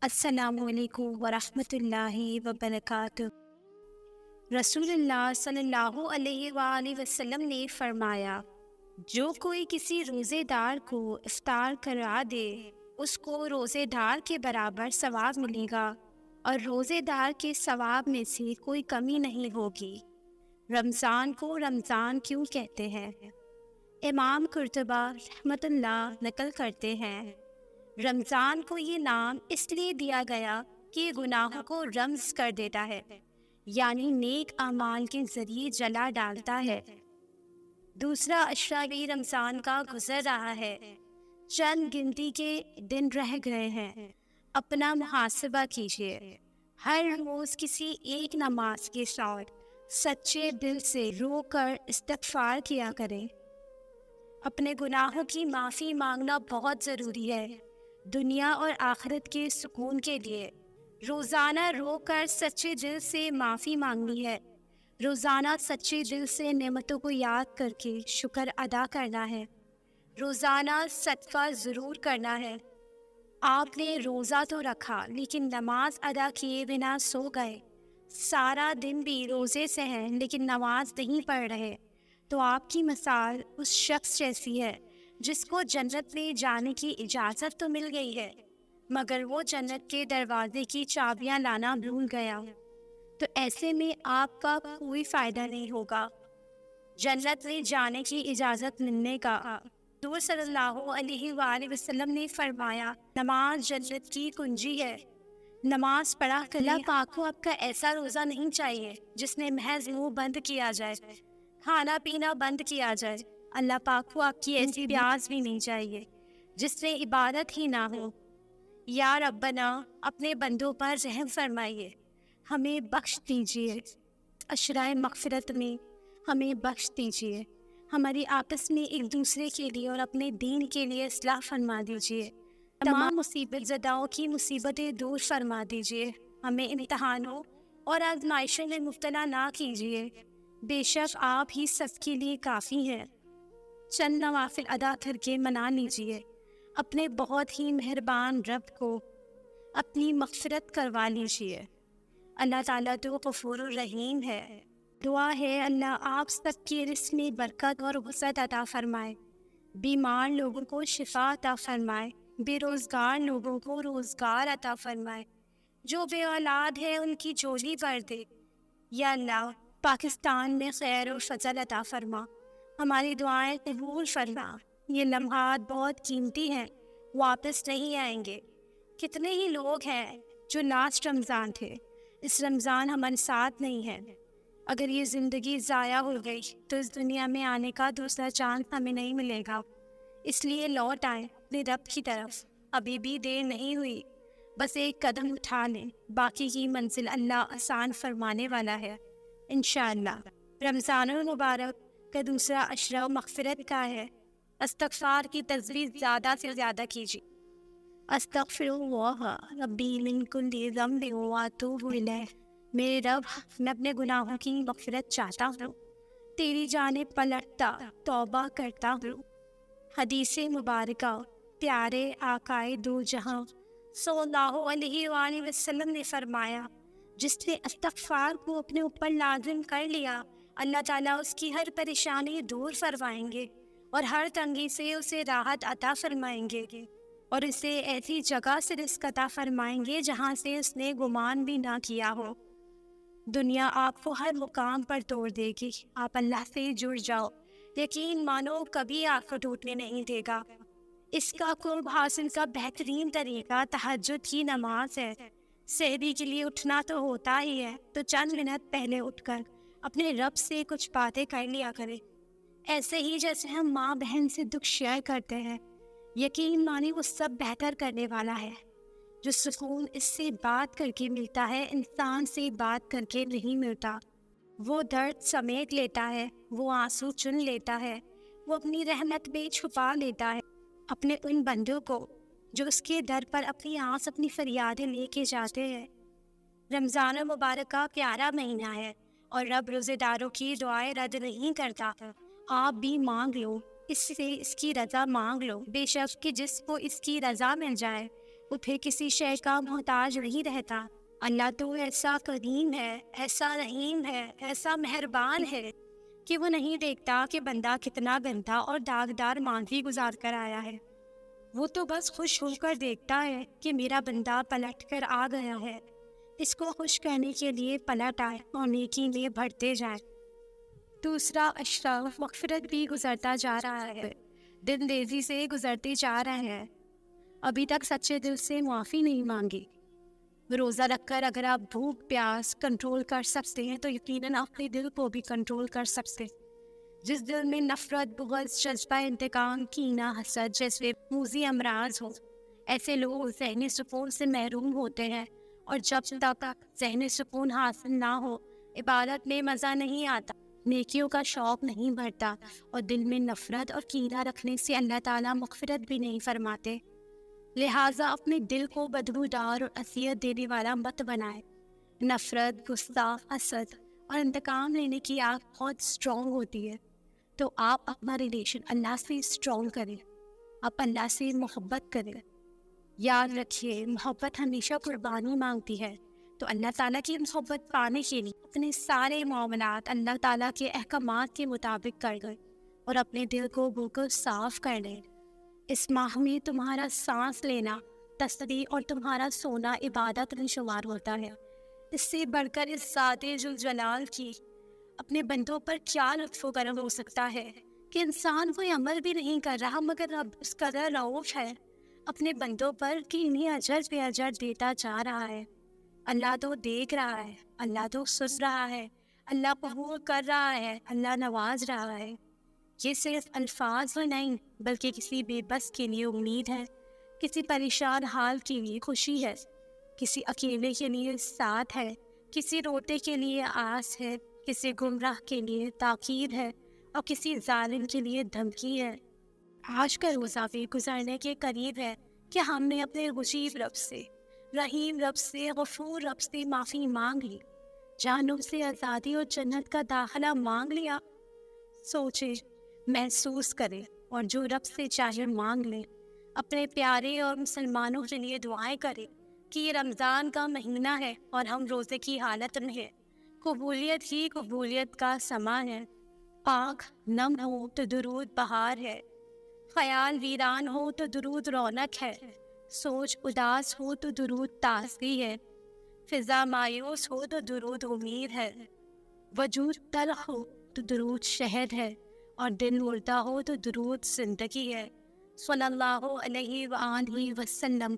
السلام علیکم ورحمۃ اللہ وبرکاتہ۔ رسول اللہ صلی اللہ علیہ وآلہ وسلم نے فرمایا، جو کوئی کسی روزے دار کو افطار کرا دے اس کو روزے دار کے برابر ثواب ملے گا اور روزے دار کے ثواب میں سے کوئی کمی نہیں ہوگی۔ رمضان کو رمضان کیوں کہتے ہیں؟ امام قرطبہ رحمۃ اللہ نقل کرتے ہیں، رمضان کو یہ نام اس لیے دیا گیا کہ یہ گناہوں کو رمز کر دیتا ہے، یعنی نیک اعمال کے ذریعے جلا ڈالتا ہے۔ دوسرا اشرا بھی رمضان کا گزر رہا ہے، چند گنتی کے دن رہ گئے ہیں۔ اپنا محاسبہ کیجیے، ہر روز کسی ایک نماز کے ساتھ سچے دل سے رو کر استغفار کیا کریں۔ اپنے گناہوں کی معافی مانگنا بہت ضروری ہے، دنیا اور آخرت کے سکون کے لیے۔ روزانہ رو کر سچے دل سے معافی مانگنی ہے، روزانہ سچے دل سے نعمتوں کو یاد کر کے شکر ادا کرنا ہے، روزانہ صدقہ ضرور کرنا ہے۔ آپ نے روزہ تو رکھا لیکن نماز ادا کیے بنا سو گئے، سارا دن بھی روزے سے ہیں لیکن نماز نہیں پڑھ رہے، تو آپ کی مثال اس شخص جیسی ہے جس کو جنت میں جانے کی اجازت تو مل گئی ہے مگر وہ جنت کے دروازے کی چابیاں لانا بھول گیا، تو ایسے میں آپ کا کوئی فائدہ نہیں ہوگا۔ جنت میں جانے کی اجازت ملنے کا حضور صلی اللہ علیہ وآلہ وسلم نے فرمایا، نماز جنت کی کنجی ہے۔ نماز پڑھا کر اللہ پاک کو آپ کا ایسا روزہ نہیں چاہیے جس نے محض منہ بند کیا جائے، کھانا پینا بند کیا جائے۔ اللہ پاک کو آپ کی ایسی پیاس بھی نہیں چاہیے جس میں عبادت ہی نہ ہو۔ یا ربنا، اپنے بندوں پر رحم فرمائیے، ہمیں بخش دیجیے، اشرائے مغفرت میں ہمیں بخش دیجیے، ہماری آپس میں ایک دوسرے کے لیے اور اپنے دین کے لیے اصلاح فرما دیجیے، تمام مصیبت زداؤں کی مصیبتیں دور فرما دیجیے، ہمیں امتحانوں اور آزمائشوں میں مبتلا نہ کیجیے، بے شک آپ ہی سب کے لیے کافی ہیں۔ چند نوافل ادا کر کے منا لیجیے، اپنے بہت ہی مہربان رب کو اپنی مغفرت کروا لیجیے۔ اللہ تعالیٰ تو غفور الرحیم ہے۔ دعا ہے اللہ آپ سب کی رزق میں برکت اور وسعت عطا فرمائے، بیمار لوگوں کو شفا عطا فرمائے، بے روزگار لوگوں کو روزگار عطا فرمائے، جو بے اولاد ہے ان کی جھولی بھر دے۔ یا اللہ پاکستان میں خیر و فضل عطا فرما، ہماری دعائیں قبول فرما۔ یہ لمحات بہت قیمتی ہیں، واپس نہیں آئیں گے۔ کتنے ہی لوگ ہیں جو لاسٹ رمضان تھے، اس رمضان ہمارے ساتھ نہیں ہے۔ اگر یہ زندگی ضائع ہو گئی تو اس دنیا میں آنے کا دوسرا چانس ہمیں نہیں ملے گا، اس لیے لوٹ آئیں اپنے رب کی طرف، ابھی بھی دیر نہیں ہوئی، بس ایک قدم اٹھا لیں، باقی کی منزل اللہ آسان فرمانے والا ہے انشاءاللہ۔ رمضان المبارک کا دوسرا اشرا مغفرت کا ہے، استغفار کی تجویز زیادہ سے زیادہ کیجیے۔ استغفر اللہ ربی من کل ذنب واتوب الیہ، میرے رب میں اپنے گناہوں کی مغفرت چاہتا ہوں، تیری جانب پلٹتا توبہ کرتا ہوں۔ حدیث مبارکہ، پیارے آقائے دو جہاں صلی اللہ علیہ وآلہ وسلم نے فرمایا، جس نے استغفار کو اپنے اوپر لازم کر لیا، اللہ تعالیٰ اس کی ہر پریشانی دور فرمائیں گے اور ہر تنگی سے اسے راحت عطا فرمائیں گے اور اسے ایسی جگہ سے رزق عطا فرمائیں گے جہاں سے اس نے گمان بھی نہ کیا ہو۔ دنیا آپ کو ہر مقام پر توڑ دے گی، آپ اللہ سے جڑ جاؤ، یقین مانو کبھی آپ کو ٹوٹنے نہیں دے گا۔ اس کا قرب حاصل کا بہترین طریقہ تہجد کی نماز ہے۔ سحری کے لیے اٹھنا تو ہوتا ہی ہے، تو چند منٹ پہلے اٹھ کر اپنے رب سے کچھ باتیں کر لیا کریں، ایسے ہی جیسے ہم ماں بہن سے دکھ شیئر کرتے ہیں۔ یقین مانی وہ سب بہتر کرنے والا ہے۔ جو سکون اس سے بات کر کے ملتا ہے انسان سے بات کر کے نہیں ملتا۔ وہ درد سمیٹ لیتا ہے، وہ آنسو چن لیتا ہے، وہ اپنی رحمت میں چھپا لیتا ہے اپنے ان بندوں کو جو اس کے در پر اپنی آس اپنی فریادیں لے کے جاتے ہیں۔ رمضان المبارک کا پیارا مہینہ ہے اور رب روزے داروں کی دعائیں رد نہیں کرتا۔ آپ بھی مانگ لو، اس سے اس کی رضا مانگ لو، بے شک کہ جس کو اس کی رضا مل جائے وہ پھر کسی شے کا محتاج نہیں رہتا۔ اللہ تو ایسا کریم ہے، ایسا رحیم ہے، ایسا مہربان ہے کہ وہ نہیں دیکھتا کہ بندہ کتنا گندا اور داغدار ماضی گزار کر آیا ہے۔ وہ تو بس خوش ہو کر دیکھتا ہے کہ میرا بندہ پلٹ کر آ گیا ہے، اس کو خوش کرنے کے لیے پلٹ آئے اور نیکی میں بڑھتے جائے۔ دوسرا اشراف مغفرت بھی گزرتا جا رہا ہے، دن تیزی سے گزرتے جا رہے ہیں، ابھی تک سچے دل سے معافی نہیں مانگی۔ روزہ رکھ کر اگر آپ بھوک پیاس کنٹرول کر سکتے ہیں تو یقیناً اپنے دل کو بھی کنٹرول کر سکتے ہیں۔ جس دل میں نفرت، بغض، جذبہ انتقام، کینہ، حسد جیسے موذی امراض ہوں، ایسے لوگ ذہنی سکون سے محروم ہوتے ہیں، اور جب تک ذہنی سکون حاصل نہ ہو عبادت میں مزہ نہیں آتا، نیکیوں کا شوق نہیں بڑھتا، اور دل میں نفرت اور کینہ رکھنے سے اللہ تعالیٰ مغفرت بھی نہیں فرماتے۔ لہٰذا اپنے دل کو بدبودار اور اذیت دینے والا مت بنائے۔ نفرت، غصہ، حسد اور انتقام لینے کی آگ بہت اسٹرانگ ہوتی ہے، تو آپ اپنا ریلیشن اللہ سے اسٹرانگ کریں، آپ اللہ سے محبت کریں۔ یاد رکھیے، محبت ہمیشہ قربانی مانگتی ہے، تو اللہ تعالیٰ کی محبت پانے کے لیے اپنے سارے معاملات اللہ تعالیٰ کے احکامات کے مطابق کر گئے اور اپنے دل کو بالکل صاف کر لیں۔ اس ماہ میں تمہارا سانس لینا تسبیح اور تمہارا سونا عبادت میں شمار ہوتا ہے۔ اس سے بڑھ کر اس ذات ذوالجلال کی اپنے بندوں پر کیا لطف و کرم ہو سکتا ہے کہ انسان کوئی عمل بھی نہیں کر رہا مگر رب اس قدر رؤوف ہے اپنے بندوں پر کہ انہیں اجر پہ اجر دیتا جا رہا ہے۔ اللہ تو دیکھ رہا ہے، اللہ تو سن رہا ہے، اللہ قبول کر رہا ہے، اللہ نواز رہا ہے۔ یہ صرف الفاظ میں نہیں بلکہ کسی بے بس کے لیے امید ہے، کسی پریشان حال کے لیے خوشی ہے، کسی اکیلے کے لیے ساتھ ہے، کسی روتے کے لیے آس ہے، کسی گمراہ کے لیے تاکید ہے، اور کسی ظالم کے لیے دھمکی ہے۔ آج کا روزہ بھی گزرنے کے قریب ہے کہ ہم نے اپنے غصیب رب سے، رحیم رب سے، غفور رب سے معافی مانگ لی، جہنم سے آزادی اور جنت کا داخلہ مانگ لیا۔ سوچے، محسوس کرے اور جو رب سے چاہے مانگ لے۔ اپنے پیارے اور مسلمانوں کے لیے دعائیں کرے کہ یہ رمضان کا مہینہ ہے اور ہم روزے کی حالت میں ہیں، قبولیت ہی قبولیت کا سماں ہے۔ آنکھ نم ہو تو درود بہار ہے، خیال ویران ہو تو درود رونق ہے، سوچ اداس ہو تو درود تازگی ہے، فضا مایوس ہو تو درود امید ہے، وجود تلخ ہو تو درود شہد ہے، اور دل مردہ ہو تو درود زندگی ہے۔ صلی اللہ علیہ وآلہ وسلم۔